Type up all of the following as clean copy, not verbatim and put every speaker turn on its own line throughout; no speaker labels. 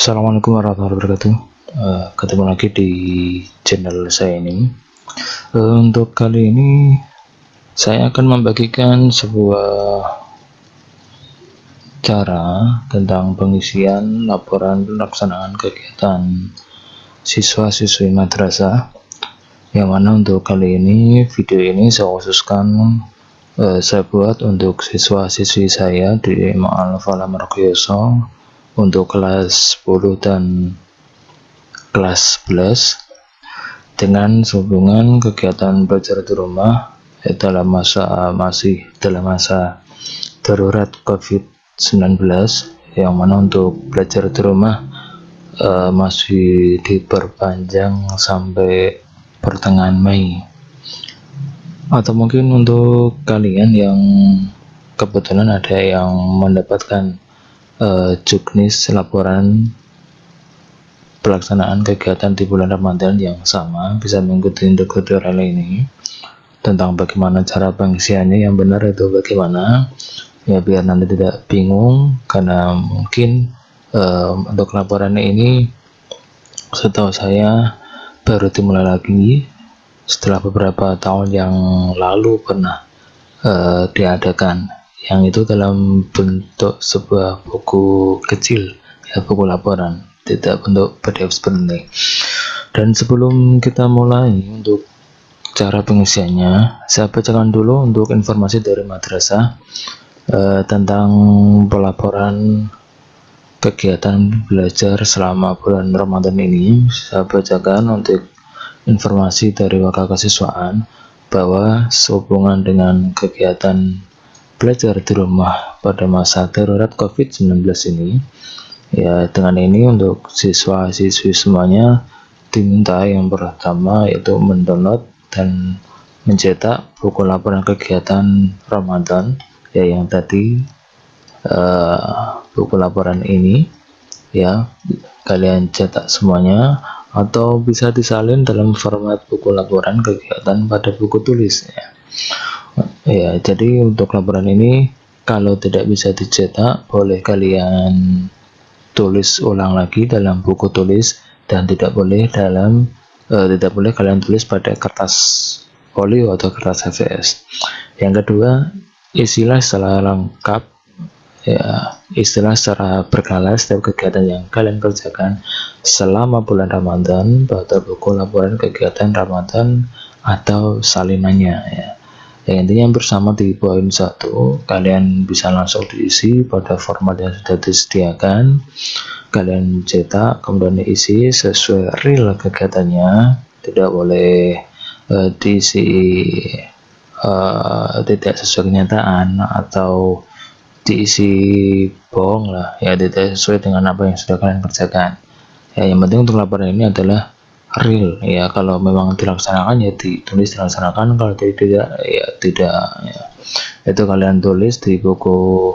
Assalamualaikum warahmatullahi wabarakatuh. Ketemu lagi di channel saya ini. Untuk kali ini saya akan membagikan sebuah cara tentang pengisian laporan pelaksanaan kegiatan siswa-siswi madrasah. Yang mana untuk kali ini video ini saya khususkan saya buat untuk siswa-siswi saya di Ma'al Falah Margoyoso untuk kelas 10 dan kelas 11 dengan hubungan kegiatan belajar di rumah masih dalam masa darurat COVID-19, yang mana untuk belajar di rumah masih diperpanjang sampai pertengahan Mei. Atau mungkin untuk kalian yang kebetulan ada yang mendapatkan juknis laporan pelaksanaan kegiatan di bulan Ramadan yang sama, bisa mengikuti tutorial ini tentang bagaimana cara pengisiannya yang benar itu bagaimana, ya biar nanti tidak bingung. Karena mungkin untuk laporan ini setahu saya baru dimulai lagi setelah beberapa tahun yang lalu pernah diadakan, yang itu dalam bentuk sebuah buku kecil, ya buku laporan, tidak bentuk PDF seperti ini. Dan sebelum kita mulai untuk cara pengisiannya, saya bacakan dulu untuk informasi dari madrasah tentang pelaporan kegiatan belajar selama bulan Ramadan ini. Saya bacakan untuk informasi dari wakil kesiswaan bahwa sehubungan dengan kegiatan belajar di rumah pada masa darurat COVID-19 ini, ya dengan ini untuk siswa-siswi semuanya diminta yang pertama yaitu mendownload dan mencetak buku laporan kegiatan Ramadan, ya yang tadi buku laporan ini ya kalian cetak semuanya, atau bisa disalin dalam format buku laporan kegiatan pada buku tulis ya. Jadi untuk laporan ini kalau tidak bisa dicetak, boleh kalian tulis ulang lagi dalam buku tulis, dan tidak boleh kalian tulis pada kertas folio atau kertas HVS. Yang kedua, isilah secara lengkap, ya istilah secara berkala setiap kegiatan yang kalian kerjakan selama bulan Ramadan pada buku laporan kegiatan Ramadan atau salinannya ya. Yang intinya bersama di poin 1, kalian bisa langsung diisi pada format yang sudah disediakan. Kalian cetak kemudian diisi sesuai real kegiatannya, tidak boleh diisi tidak sesuai kenyataan atau diisi bohong lah ya, tidak sesuai dengan apa yang sudah kalian kerjakan ya. Yang penting untuk laporan ini adalah real ya. Kalau memang dilaksanakan ya ditulis dilaksanakan, kalau tidak ya tidak ya. Itu kalian tulis di buku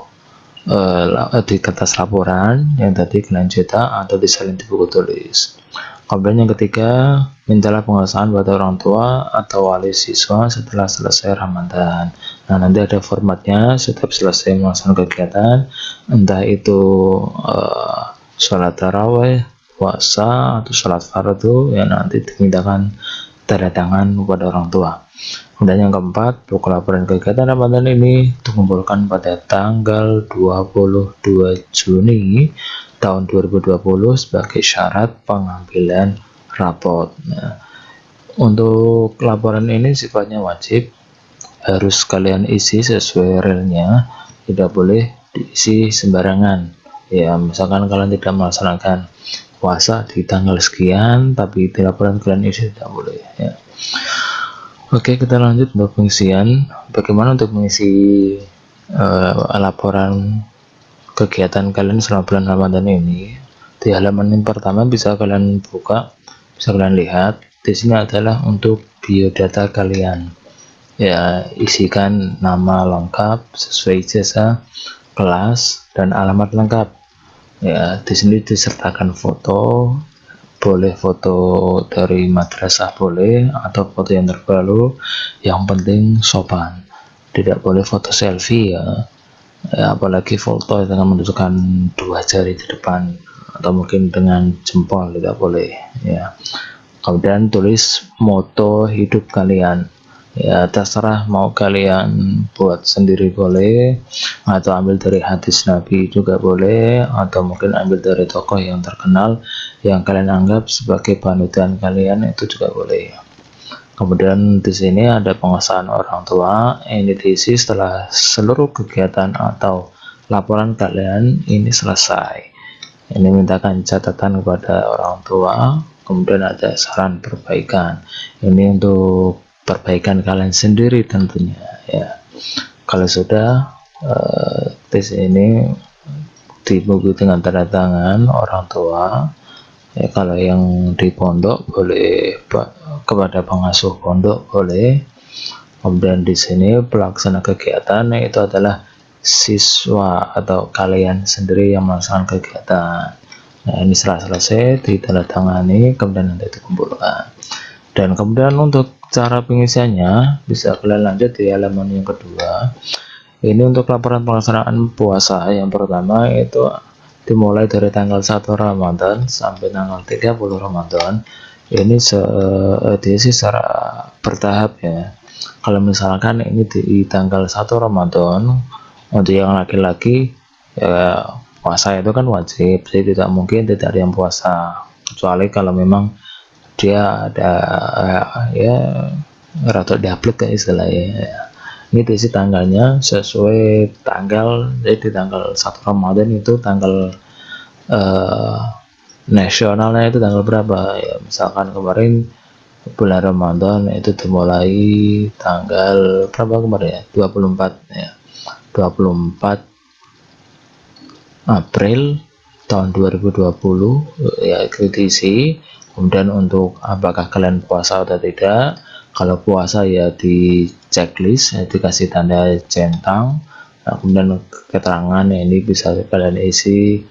di kertas laporan yang tadi kalian cetak atau disalin di buku tulis. Kemudian yang ketiga, mintalah pengesahan pada orang tua atau wali siswa setelah selesai Ramadan. Nah, nanti ada formatnya setiap selesai melaksanakan kegiatan, entah itu sholat tarawih, puasa, atau sholat fardu, ya nanti dimintakan tanda tangan kepada orang tua. Kemudian yang keempat, buku laporan kegiatan Ramadan ini dikumpulkan pada tanggal 22 Juni tahun 2020 sebagai syarat pengambilan rapot. Nah, untuk laporan ini sifatnya wajib, harus kalian isi sesuai realnya, tidak boleh diisi sembarangan ya. Misalkan kalian tidak melaksanakan puasa di tanggal sekian tapi di laporan kalian isi, tidak boleh ya. Oke, kita lanjut untuk pengisian. Bagaimana untuk mengisi laporan kegiatan kalian selama bulan Ramadan ini? Di halaman yang pertama bisa kalian buka, bisa kalian lihat. Di sini adalah untuk biodata kalian. Ya, isikan nama lengkap sesuai ijazah, kelas, dan alamat lengkap. Ya, di sini disertakan foto. Boleh foto dari madrasah boleh, atau foto yang terbaru, yang penting sopan, tidak boleh foto selfie ya, apalagi foto dengan menunjukkan 2 jari di depan, atau mungkin dengan jempol tidak boleh ya. Kemudian tulis moto hidup kalian, ya terserah mau kalian buat sendiri boleh, atau ambil dari hadis Nabi juga boleh, atau mungkin ambil dari tokoh yang terkenal yang kalian anggap sebagai panutan kalian, itu juga boleh. Kemudian di sini ada pengesahan orang tua, ini diisi setelah seluruh kegiatan atau laporan kalian ini selesai. Ini mintakan catatan kepada orang tua, kemudian ada saran perbaikan. Ini untuk perbaikan kalian sendiri tentunya ya. Kalau sudah tes ini dibuat dengan tanda tangan orang tua ya. Kalau yang di pondok boleh kepada pengasuh pondok boleh. Kemudian di sini pelaksana kegiatan itu adalah siswa atau kalian sendiri yang melaksanakan kegiatan. Nah, ini setelah selesai ditandatangani, kemudian nanti dikumpulkan. Dan kemudian untuk cara pengisiannya bisa kalian lanjut di halaman yang kedua. Ini untuk laporan pelaksanaan puasa yang pertama itu dimulai dari tanggal 1 Ramadan sampai tanggal 30 Ramadan. Ini diisi secara bertahap ya. Kalau misalkan ini di tanggal 1 Ramadan untuk yang laki-laki ya, puasa itu kan wajib, jadi tidak mungkin tidak ada yang puasa, kecuali kalau memang dia ada ya rata diupload ke istilahnya ya. Ini diisi tanggalnya sesuai tanggal, jadi di tanggal 1 Ramadan itu tanggal nasionalnya itu tanggal berapa ya. Misalkan kemarin bulan Ramadan itu dimulai tanggal berapa kemarin ya, 24 ya, 24 April tahun 2020 ya, itu diisi. Kemudian untuk apakah kalian puasa atau tidak, kalau puasa ya di checklist ya, dikasih tanda centang. Nah, kemudian keterangan ya, ini bisa kalian isi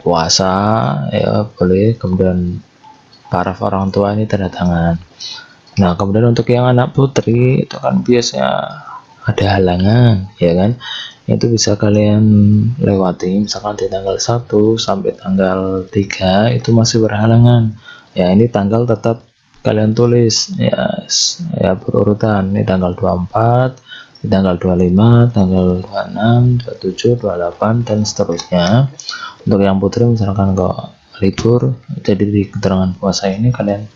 puasa ya boleh, kemudian para orang tua ini tanda tangan. Nah, kemudian untuk yang anak putri itu kan biasanya ada halangan ya kan, itu bisa kalian lewati. Misalkan di tanggal 1 sampai tanggal 3 itu masih berhalangan ya, ini tanggal tetap kalian tulis ya berurutan. Ini tanggal 24, di tanggal 25, tanggal 26, 27, 28 dan seterusnya. Untuk yang putri misalkan kok libur, jadi di keterangan puasa ini kalian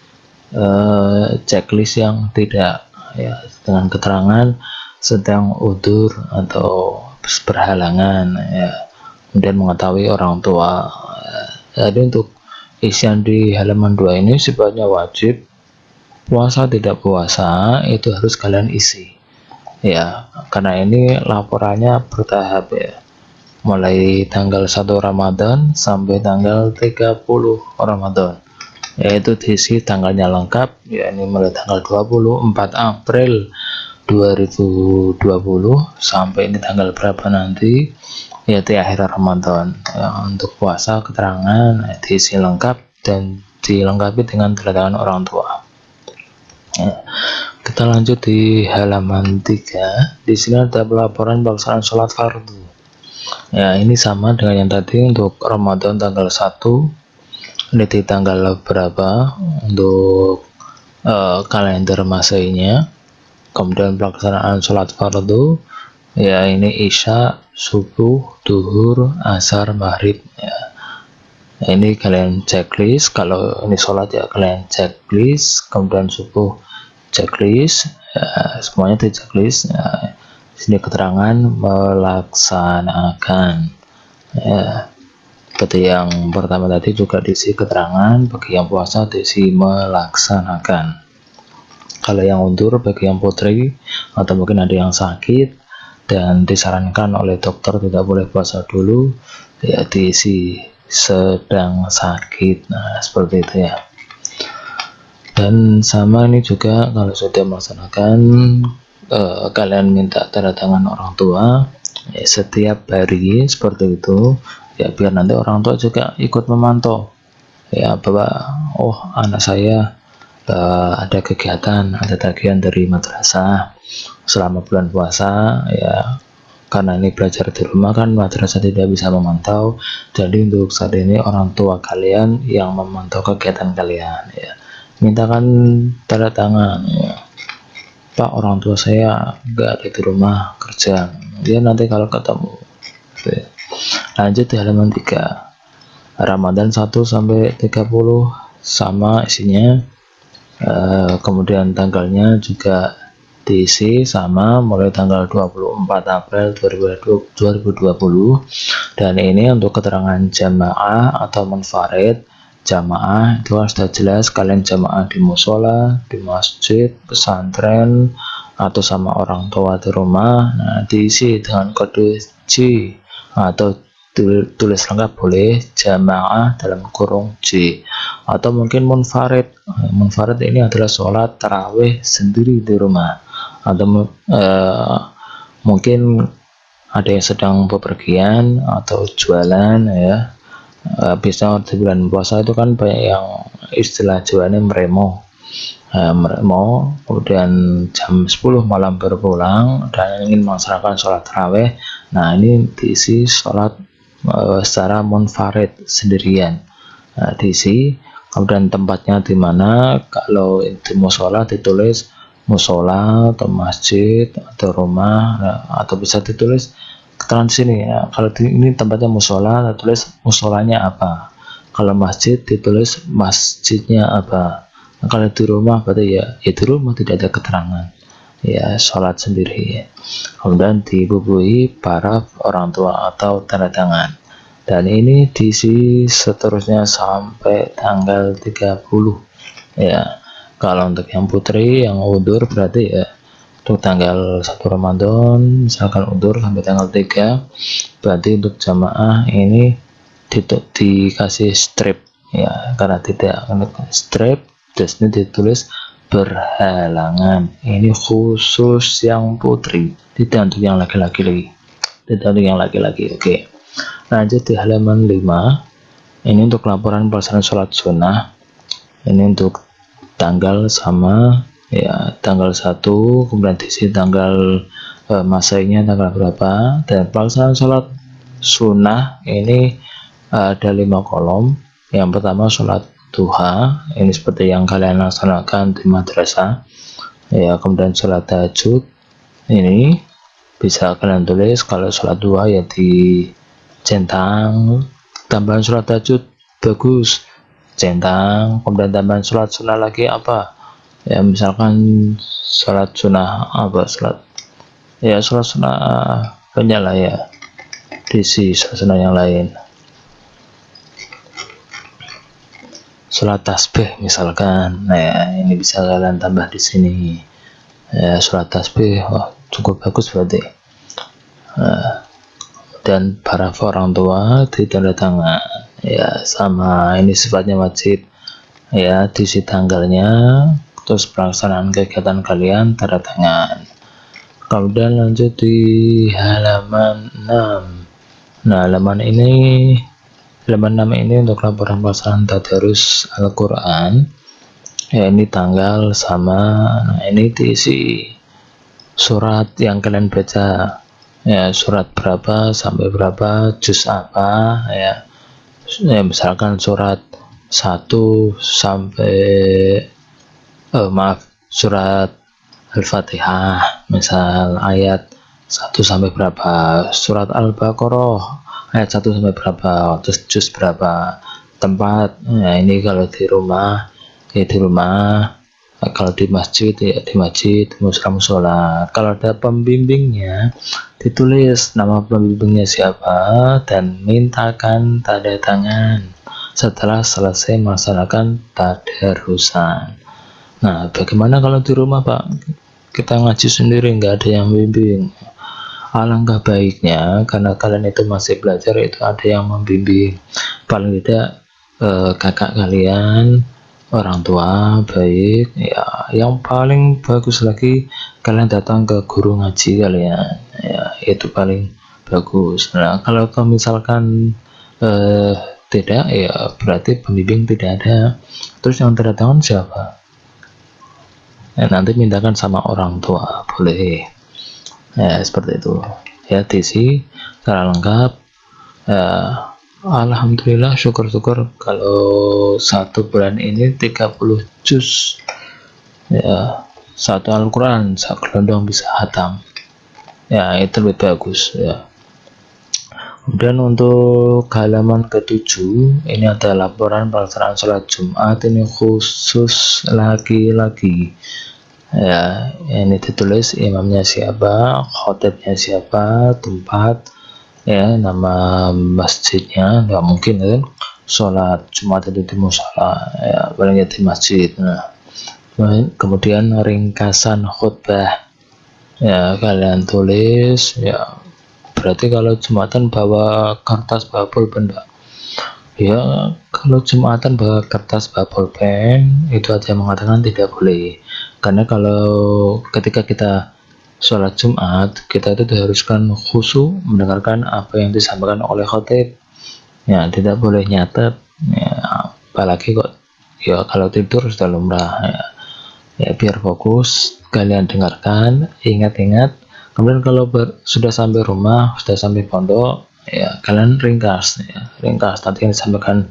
checklist yang tidak ya, dengan keterangan sedang udur atau berhalangan ya, kemudian mengetahui orang tua. Jadi untuk isian di halaman 2 ini sifatnya wajib, puasa tidak puasa itu harus kalian isi ya, karena ini laporannya bertahap ya, mulai tanggal 1 Ramadan sampai tanggal 30 Ramadan, yaitu diisi tanggalnya lengkap ya. Ini mulai tanggal 24 April 2020 sampai ini tanggal berapa nanti ya, di akhir Ramadan ya. Untuk puasa keterangan diisi lengkap dan dilengkapi dengan tanda tangan orang tua ya. Kita lanjut di halaman 3. Di sini ada pelaporan pelaksanaan sholat fardu ya. Ini sama dengan yang tadi, untuk Ramadan tanggal 1 ini di tanggal berapa untuk kalender Masainya. Kemudian pelaksanaan sholat fardu ya, ini isya, subuh, duhur, asar, maghrib ya. Nah, ini kalian checklist. Kalau ini sholat ya kalian checklist, kemudian subuh checklist ya, semuanya di checklist ya. Sini keterangan melaksanakan ya, seperti yang pertama tadi juga diisi keterangan. Bagi yang puasa diisi melaksanakan. Kalau yang undur bagi yang putri atau mungkin ada yang sakit dan disarankan oleh dokter tidak boleh puasa dulu ya, diisi sedang sakit. Nah, seperti itu ya. Dan sama ini juga kalau sudah melaksanakan kalian minta tanda tangan orang tua ya, setiap hari seperti itu ya, biar nanti orang tua juga ikut memantau ya, bahwa oh anak saya ada kegiatan, ada tagihan dari madrasah selama bulan puasa ya, karena ini belajar di rumah kan madrasah tidak bisa memantau, jadi untuk saat ini orang tua kalian yang memantau kegiatan kalian ya. Mintakan tanda tangan ya. Pak, orang tua saya nggak ada di rumah kerja, dia nanti kalau ketemu gitu ya. Lanjut di halaman 3, Ramadan 1 sampai 30 sama isinya. Kemudian tanggalnya juga diisi sama, mulai tanggal 24 April 2020. Dan ini untuk keterangan jamaah atau munfarid. Jamaah itu sudah jelas, kalian jamaah di musola, di masjid, pesantren, atau sama orang tua di rumah. Nah, diisi dengan kode J atau tulis lengkap boleh, jamaah dalam kurung J, atau mungkin munfarid. Munfarid ini adalah sholat tarawih sendiri di rumah, atau mungkin ada yang sedang bepergian atau jualan ya. Bisa di bulan puasa itu kan banyak yang istilah jualannya meremo. Meremo, kemudian jam 10 malam baru pulang dan ingin melaksanakan sholat tarawih. Nah, ini diisi sholat secara munfarid sendirian. Nah, diisi, kemudian tempatnya di mana. Kalau di musola ditulis musola atau masjid atau rumah, atau bisa ditulis keterangan sini ya. Kalau ini tempatnya musola, tulis musolanya apa. Kalau masjid ditulis masjidnya apa. Nah, kalau di rumah berarti ya di rumah tidak ada keterangan ya, sholat sendiri. Kemudian dibubuhi para orang tua atau tanda tangan. Dan ini diisi seterusnya sampai tanggal 30 ya. Kalau untuk yang putri yang undur berarti ya untuk tanggal 1 Ramadan misalkan undur sampai tanggal 3, berarti untuk jamaah ini dikasih strip ya, karena tidak strip terus ini ditulis berhalangan. Ini khusus yang putri, tidak untuk yang laki-laki lagi, tidak untuk yang laki-laki. Oke, lanjut di halaman 5. Ini untuk laporan pelaksanaan sholat sunnah. Ini untuk tanggal sama ya, tanggal 1, kemudian diisi tanggal masanya tanggal berapa, dan pelaksanaan sholat sunnah ini ada 5 kolom. Yang pertama sholat duha, ini seperti yang kalian laksanakan di madrasah ya. Kemudian sholat tahajud, ini bisa kalian tulis kalau sholat duha ya di centang, tambahan sholat tahajud bagus centang. Kemudian tambahan sholat sunnah lagi apa ya, misalkan sholat sunnah apa, sholat sunnah banyak lah ya, diisi sholat sunnah yang lain. Sholat tasbih misalkan, nah ini bisa kalian tambah di sini ya, sholat tasbih. Cukup bagus berarti. Dan para orang tua ditanda tangan ya, sama ini sifatnya wajib ya, diisi tanggalnya, terus pelaksanaan kegiatan kalian tanda tangan. Kemudian lanjut di halaman 6. Nah, halaman 6 ini untuk laporan pelaksanaan tadarus Al-Quran ya, ini tanggal sama. Nah, ini diisi surat yang kalian baca ya, surat berapa sampai berapa, juz apa ya. Misalkan surat 1 sampai surat Al-Fatihah misal ayat 1 sampai berapa, surat Al-Baqarah ayat 1 sampai berapa, terus juz berapa, tempat. Nah, ini kalau di rumah ya di rumah, kalau di masjid ya di masjid, musola. Kalau ada pembimbingnya ditulis nama pembimbingnya siapa dan mintakan tanda tangan setelah selesai melaksanakan tadarusan. Nah, bagaimana kalau di rumah Pak, kita ngaji sendiri nggak ada yang membimbing? Alangkah baiknya karena kalian itu masih belajar, itu ada yang membimbing, paling tidak kakak kalian, orang tua baik ya. Yang paling bagus lagi kalian datang ke guru ngaji kalian ya, itu paling bagus. Nah, kalau misalkan tidak ya, berarti pembimbing tidak ada. Terus yang tanda tangan siapa? Nanti mintakan sama orang tua boleh ya, seperti itu ya, diisi secara lengkap. Alhamdulillah, syukur-syukur kalau 1 bulan ini 30 juz, ya, satu Al-Quran sekelondong bisa hatam, ya, itu lebih bagus ya. Kemudian untuk halaman ke-7 ini ada laporan pelaksanaan sholat Jumat, ini khusus laki-laki, ya. Ini ditulis imamnya siapa, khotibnya siapa, tempat, ya, nama masjidnya. Nggak mungkin kan sholat Jumat itu di musola, ya, palingnya di masjid. Nah, kemudian ringkasan khutbah, ya, kalian tulis, ya. Berarti kalau Jumatan bawa kertas, bawa pulpen, Pak. Ya, kalau Jumatan bawa kertas, bawa pulpen, itu ada yang mengatakan tidak boleh. Karena kalau ketika kita sholat Jumat, kita itu diharuskan khusyuk mendengarkan apa yang disampaikan oleh khotib. Ya, tidak boleh nyatet. Ya, apalagi kok, ya, kalau tidur sudah lumrah. Ya, ya, biar fokus, kalian dengarkan, ingat-ingat. Kemudian kalau sudah sampai rumah, sudah sampai pondok, ya, kalian ringkas, ya, ringkas nanti yang disampaikan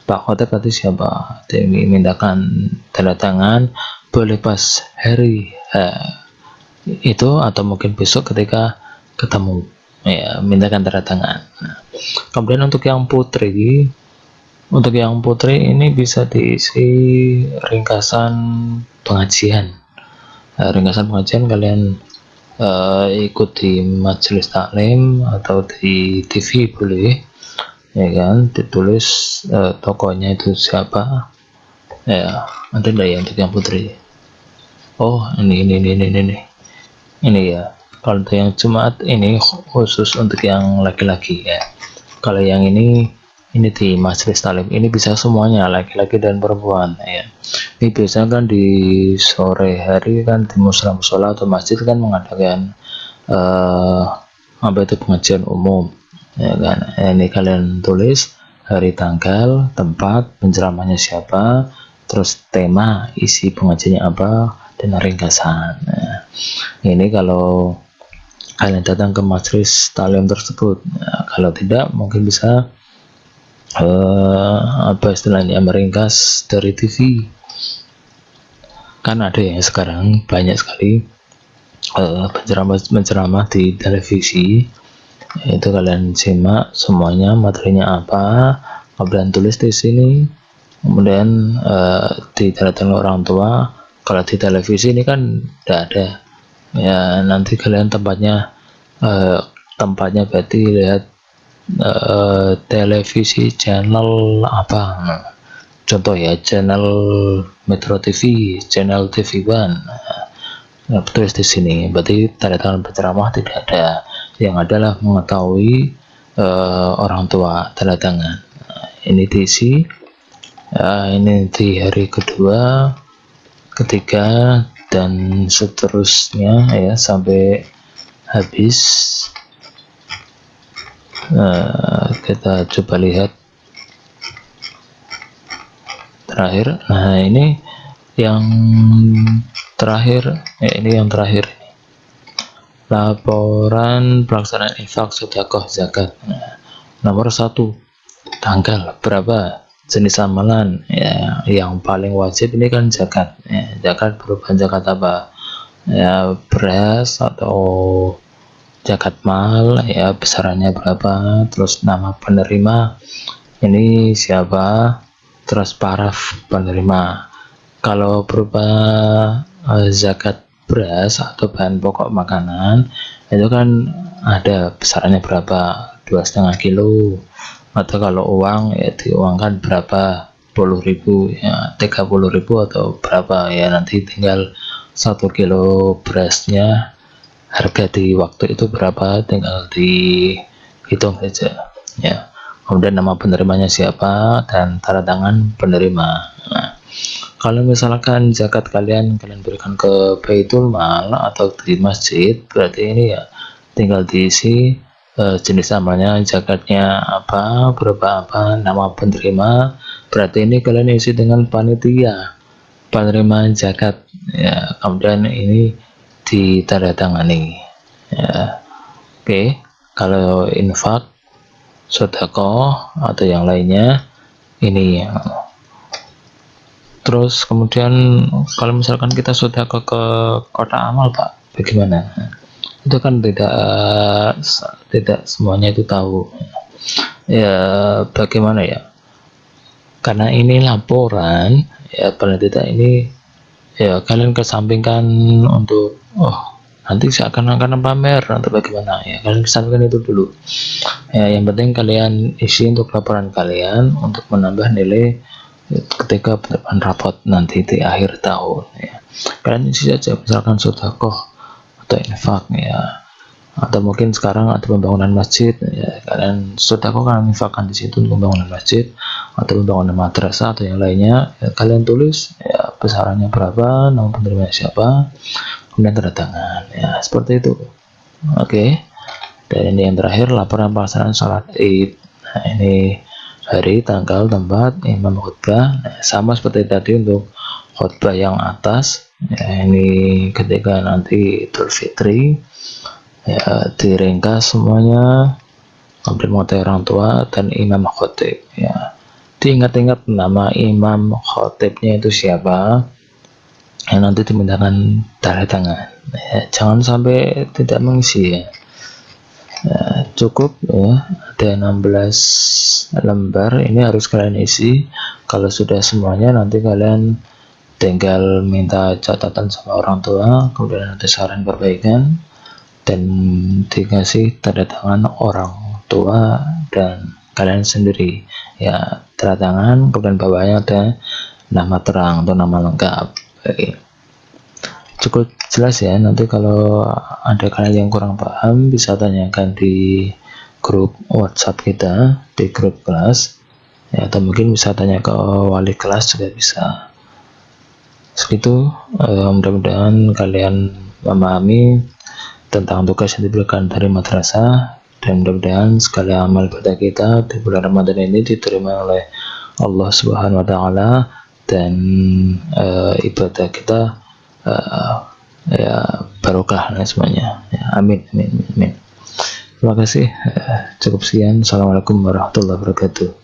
Pak Khotib tadi siapa, dimintakan tanda tangan, boleh pas hari itu atau mungkin besok ketika ketemu, ya, mintakan tanda tangan. Nah, kemudian untuk yang putri ini bisa diisi ringkasan pengajian. Ringkasan pengajian kalian ikuti majelis taklim atau di TV boleh, ya kan, ditulis tokonya itu siapa, ya, nanti lah ya untuk yang putri. Oh, ini ya, kalau untuk yang Jumat ini khusus untuk yang laki-laki, ya. Kalau yang ini di majelis taklim ini bisa semuanya, laki-laki dan perempuan, ya. Ini biasanya kan di sore hari kan di musola atau masjid kan mengadakan apa itu pengajian umum, ya kan. Ini kalian tulis hari, tanggal, tempat, penceramahnya siapa, terus tema isi pengajiannya apa, dan ringkasan. Nah, ini kalau kalian datang ke majelis taklim tersebut. Nah, kalau tidak mungkin bisa apa istilahnya, meringkas dari TV. Kan ada ya sekarang banyak sekali penceramah di televisi, itu kalian simak semuanya materinya apa, kemudian tulis di sini, kemudian didatangkan orang tua. Kalau di televisi ini kan tidak ada, ya, nanti kalian tempatnya berarti lihat televisi channel apa, contoh ya, channel Metro TV, channel TV One. Nah, tulis di sini, berarti tanda tangan penceramah tidak ada, yang adalah mengetahui orang tua tanda tangan. Nah, ini diisi, ini di hari kedua, ketiga, dan seterusnya, ya, sampai habis. Kita coba lihat terakhir. Nah, ini yang terakhir, ini yang terakhir, laporan pelaksanaan infak, sedekah, zakat. Nah, nomor 1, tanggal berapa, jenis amalan, ya, yang paling wajib ini kan zakat, ya. Zakat berupa zakat apa, ya, beras atau zakat mal, ya, besarannya berapa, terus nama penerima ini siapa, terus paraf penerima. Kalau berupa zakat beras atau bahan pokok makanan itu kan ada besarannya berapa, 2,5 kilo, atau kalau uang ya diuangkan berapa, 10.000, ya, 30.000 atau berapa, ya, nanti tinggal 1 kilo berasnya harga di waktu itu berapa, tinggal dihitung saja, ya. Kemudian nama penerimanya siapa dan tanda tangan penerima. Nah, kalau misalkan zakat kalian berikan ke Baitul Mal atau di masjid, berarti ini ya tinggal diisi jenis amalnya, zakatnya apa, berapa apa, nama penerima. Berarti ini kalian isi dengan panitia penerimaan zakat, ya. Kemudian ini ditandatangani, ya. Oke, kalau infak, sedekah atau yang lainnya ini ya. Terus kemudian kalau misalkan kita sudah ke kota amal Pak, bagaimana? Itu kan tidak semuanya itu tahu. Ya bagaimana ya? Karena ini laporan, ya paling tidak ini ya kalian kesampingkan untuk nanti seakan-akan pamer atau bagaimana ya, kalian kesampingkan itu dulu. Ya yang penting kalian isi untuk laporan kalian untuk menambah nilai ketika penerapan rapot nanti di akhir tahun ya. Kalian isi saja misalkan sedekah atau infak ya, atau mungkin sekarang ada pembangunan masjid ya, kalian sedekah kalian infakkan di situ untuk pembangunan masjid atau pembangunan madrasah atau yang lainnya ya, kalian tulis ya besarannya berapa, nama penerimanya siapa, kemudian tanda tangan ya, seperti itu. Oke. Dan ini yang terakhir, laporan pelaksanaan sholat id. Nah ini hari, tanggal, tempat, imam khutbah. Nah, sama seperti tadi untuk khutbah yang atas ya, ini ketika nanti Idul Fitri ya, diringkas semuanya, kemudian mengetahui orang tua dan imam khotib ya, diingat-ingat nama imam khotibnya itu siapa yang nanti dimintakan tanda tangan ya, jangan sampai tidak mengisi ya. Ya, cukup ya, ada 16 lembar ini harus kalian isi. Kalau sudah semuanya nanti kalian tinggal minta catatan sama orang tua, kemudian ada saran perbaikan dan dikasih tanda tangan orang tua dan kalian sendiri ya, tanda tangan kemudian bawahnya ada nama terang atau nama lengkap. Oke. Cukup jelas ya, nanti kalau ada kalian yang kurang paham bisa tanyakan di grup WhatsApp kita, di grup kelas ya, atau mungkin bisa tanya ke wali kelas juga bisa. Segitu, mudah-mudahan kalian memahami tentang tugas yang diberikan dari madrasah, dan mudah-mudahan segala amal ibadah kita di bulan Ramadan ini diterima oleh Allah Subhanahu wa taala, dan ibadah kita ya barokah dan semuanya ya, amin amin amin. Terima kasih, cukup sekian. Assalamualaikum warahmatullahi wabarakatuh.